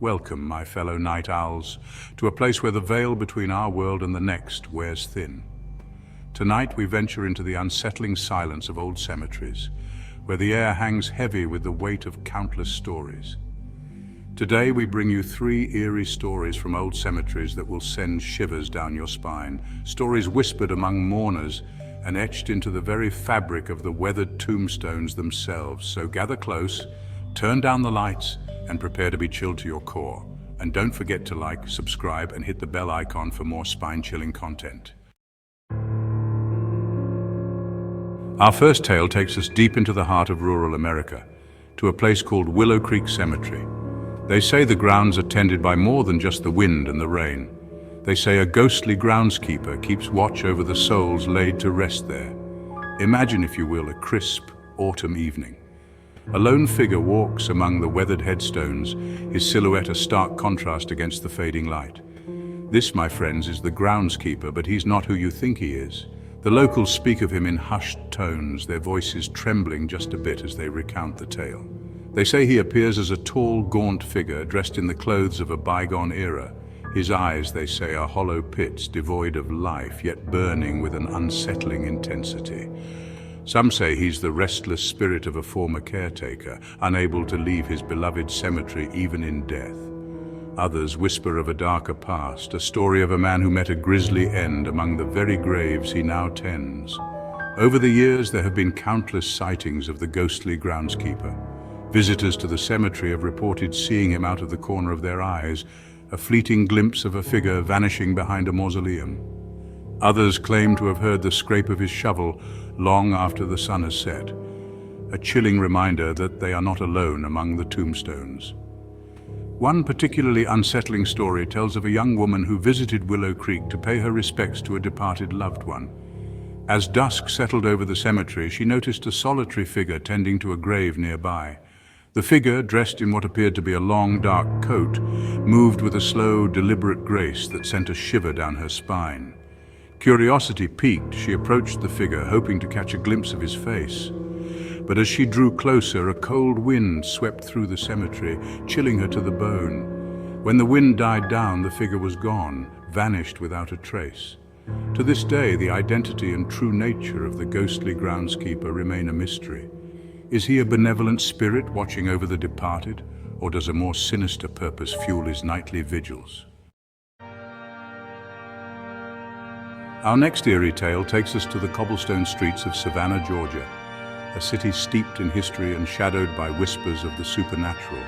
Welcome, my fellow night owls, to a place where the veil between our world and the next wears thin. Tonight we venture into the unsettling silence of old cemeteries, where the air hangs heavy with the weight of countless stories. Today we bring you 3 eerie stories from old cemeteries that will send shivers down your spine, stories whispered among mourners and etched into the very fabric of the weathered tombstones themselves. So gather close, turn down the lights, and prepare to be chilled to your core. And don't forget to like, subscribe, and hit the bell icon for more spine-chilling content. Our first tale takes us deep into the heart of rural America, to a place called Willow Creek Cemetery. They say the grounds are tended by more than just the wind and the rain. They say a ghostly groundskeeper keeps watch over the souls laid to rest there. Imagine, if you will, a crisp autumn evening. A lone figure walks among the weathered headstones, his silhouette a stark contrast against the fading light. This, my friends, is the groundskeeper, but he's not who you think he is. The locals speak of him in hushed tones, their voices trembling just a bit as they recount the tale. They say he appears as a tall, gaunt figure dressed in the clothes of a bygone era. His eyes, they say, are hollow pits, devoid of life, yet burning with an unsettling intensity. Some say he's the restless spirit of a former caretaker, unable to leave his beloved cemetery even in death. Others whisper of a darker past, a story of a man who met a grisly end among the very graves he now tends. Over the years, there have been countless sightings of the ghostly groundskeeper. Visitors to the cemetery have reported seeing him out of the corner of their eyes, a fleeting glimpse of a figure vanishing behind a mausoleum. Others claim to have heard the scrape of his shovel long after the sun has set, a chilling reminder that they are not alone among the tombstones. One particularly unsettling story tells of a young woman who visited Willow Creek to pay her respects to a departed loved one. As dusk settled over the cemetery, she noticed a solitary figure tending to a grave nearby. The figure, dressed in what appeared to be a long, dark coat, moved with a slow, deliberate grace that sent a shiver down her spine. Curiosity piqued, she approached the figure, hoping to catch a glimpse of his face. But as she drew closer, a cold wind swept through the cemetery, chilling her to the bone. When the wind died down, the figure was gone, vanished without a trace. To this day, the identity and true nature of the ghostly groundskeeper remain a mystery. Is he a benevolent spirit watching over the departed, or does a more sinister purpose fuel his nightly vigils? Our next eerie tale takes us to the cobblestone streets of Savannah, Georgia, a city steeped in history and shadowed by whispers of the supernatural.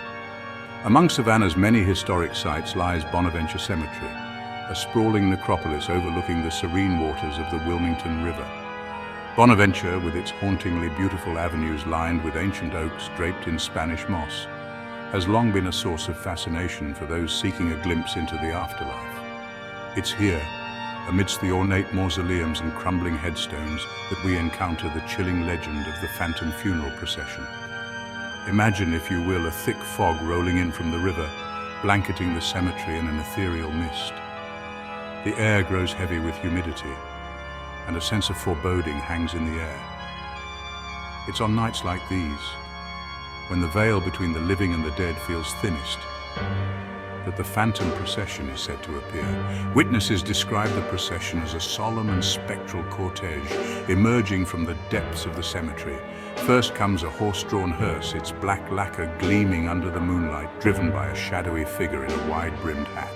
Among Savannah's many historic sites lies Bonaventure Cemetery, a sprawling necropolis overlooking the serene waters of the Wilmington River. Bonaventure, with its hauntingly beautiful avenues lined with ancient oaks draped in Spanish moss, has long been a source of fascination for those seeking a glimpse into the afterlife. It's here, amidst the ornate mausoleums and crumbling headstones, that we encounter the chilling legend of the phantom funeral procession. Imagine, if you will, a thick fog rolling in from the river, blanketing the cemetery in an ethereal mist. The air grows heavy with humidity, and a sense of foreboding hangs in the air. It's on nights like these, when the veil between the living and the dead feels thinnest, that the phantom procession is said to appear. Witnesses describe the procession as a solemn and spectral cortege emerging from the depths of the cemetery. First comes a horse-drawn hearse, its black lacquer gleaming under the moonlight, driven by a shadowy figure in a wide-brimmed hat.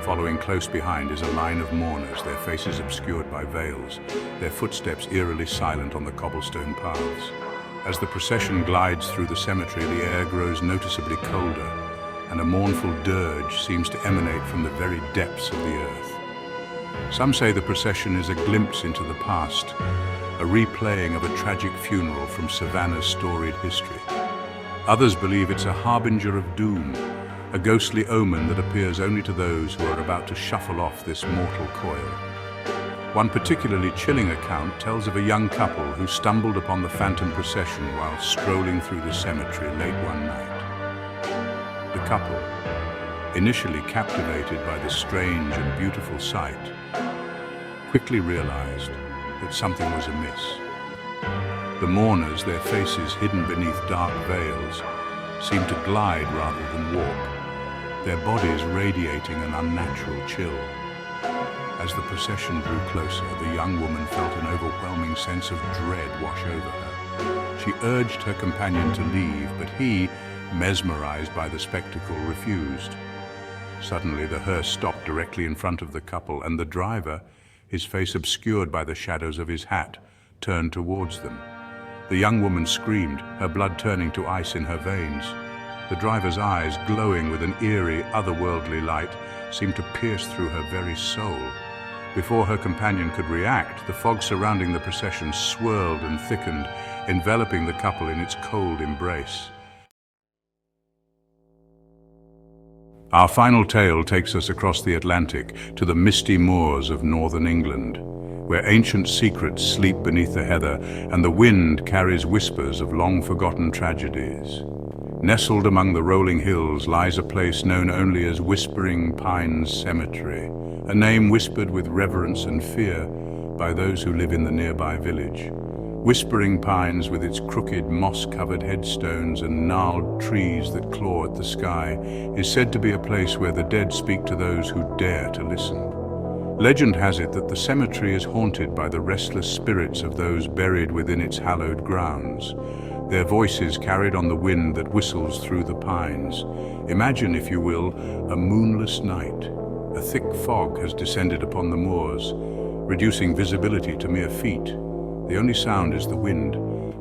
Following close behind is a line of mourners, their faces obscured by veils, their footsteps eerily silent on the cobblestone paths. As the procession glides through the cemetery, the air grows noticeably colder, and a mournful dirge seems to emanate from the very depths of the earth. Some say the procession is a glimpse into the past, a replaying of a tragic funeral from Savannah's storied history. Others believe it's a harbinger of doom, a ghostly omen that appears only to those who are about to shuffle off this mortal coil. One particularly chilling account tells of a young couple who stumbled upon the phantom procession while strolling through the cemetery late one night. The couple, initially captivated by the strange and beautiful sight, quickly realized that something was amiss. The mourners, their faces hidden beneath dark veils, seemed to glide rather than walk, their bodies radiating an unnatural chill. As the procession drew closer, the young woman felt an overwhelming sense of dread wash over her. She urged her companion to leave, but he, mesmerized by the spectacle, refused. Suddenly, the hearse stopped directly in front of the couple, and the driver, his face obscured by the shadows of his hat, turned towards them. The young woman screamed, her blood turning to ice in her veins. The driver's eyes, glowing with an eerie, otherworldly light, seemed to pierce through her very soul. Before her companion could react, the fog surrounding the procession swirled and thickened, enveloping the couple in its cold embrace. Our final tale takes us across the Atlantic to the misty moors of northern England, where ancient secrets sleep beneath the heather and the wind carries whispers of long-forgotten tragedies. Nestled among the rolling hills lies a place known only as Whispering Pines Cemetery, a name whispered with reverence and fear by those who live in the nearby village. Whispering Pines, with its crooked, moss-covered headstones and gnarled trees that claw at the sky, is said to be a place where the dead speak to those who dare to listen. Legend has it that the cemetery is haunted by the restless spirits of those buried within its hallowed grounds, their voices carried on the wind that whistles through the pines. Imagine, if you will, a moonless night. A thick fog has descended upon the moors, reducing visibility to mere feet. The only sound is the wind,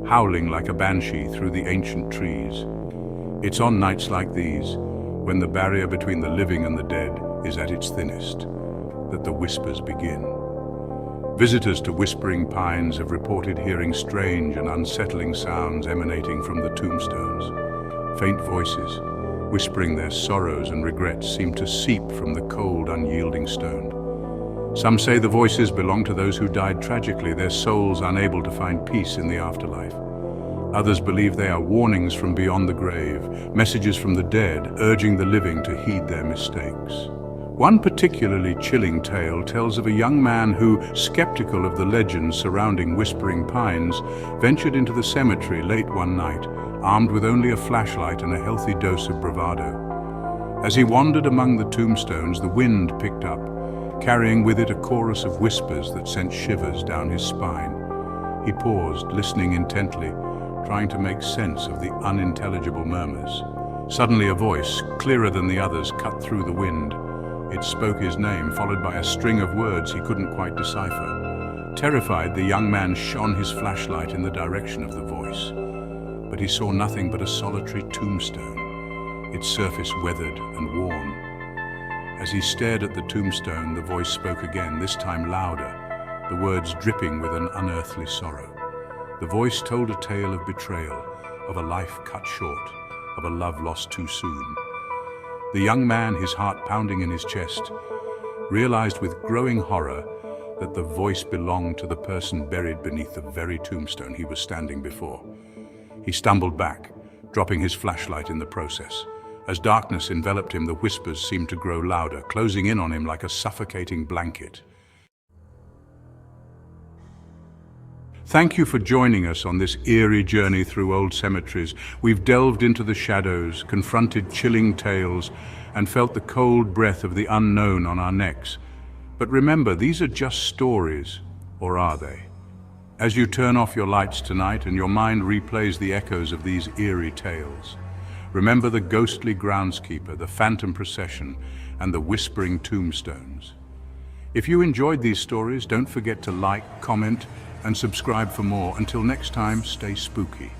howling like a banshee through the ancient trees. It's on nights like these, when the barrier between the living and the dead is at its thinnest, that the whispers begin. Visitors to Whispering Pines have reported hearing strange and unsettling sounds emanating from the tombstones. Faint voices, whispering their sorrows and regrets, seem to seep from the cold, unyielding stone. Some say the voices belong to those who died tragically, their souls unable to find peace in the afterlife. Others believe they are warnings from beyond the grave, messages from the dead, urging the living to heed their mistakes. One particularly chilling tale tells of a young man who, skeptical of the legends surrounding Whispering Pines, ventured into the cemetery late one night, armed with only a flashlight and a healthy dose of bravado. As he wandered among the tombstones, the wind picked up, carrying with it a chorus of whispers that sent shivers down his spine. He paused, listening intently, trying to make sense of the unintelligible murmurs. Suddenly a voice, clearer than the others, cut through the wind. It spoke his name, followed by a string of words he couldn't quite decipher. Terrified, the young man shone his flashlight in the direction of the voice. But he saw nothing but a solitary tombstone, its surface weathered and worn. As he stared at the tombstone, the voice spoke again, this time louder, the words dripping with an unearthly sorrow. The voice told a tale of betrayal, of a life cut short, of a love lost too soon. The young man, his heart pounding in his chest, realized with growing horror that the voice belonged to the person buried beneath the very tombstone he was standing before. He stumbled back, dropping his flashlight in the process. As darkness enveloped him, the whispers seemed to grow louder, closing in on him like a suffocating blanket. Thank you for joining us on this eerie journey through old cemeteries. We've delved into the shadows, confronted chilling tales, and felt the cold breath of the unknown on our necks. But remember, these are just stories, or are they? As you turn off your lights tonight and your mind replays the echoes of these eerie tales, remember the ghostly groundskeeper, the phantom procession, and the whispering tombstones. If you enjoyed these stories, don't forget to like, comment, and subscribe for more. Until next time, stay spooky.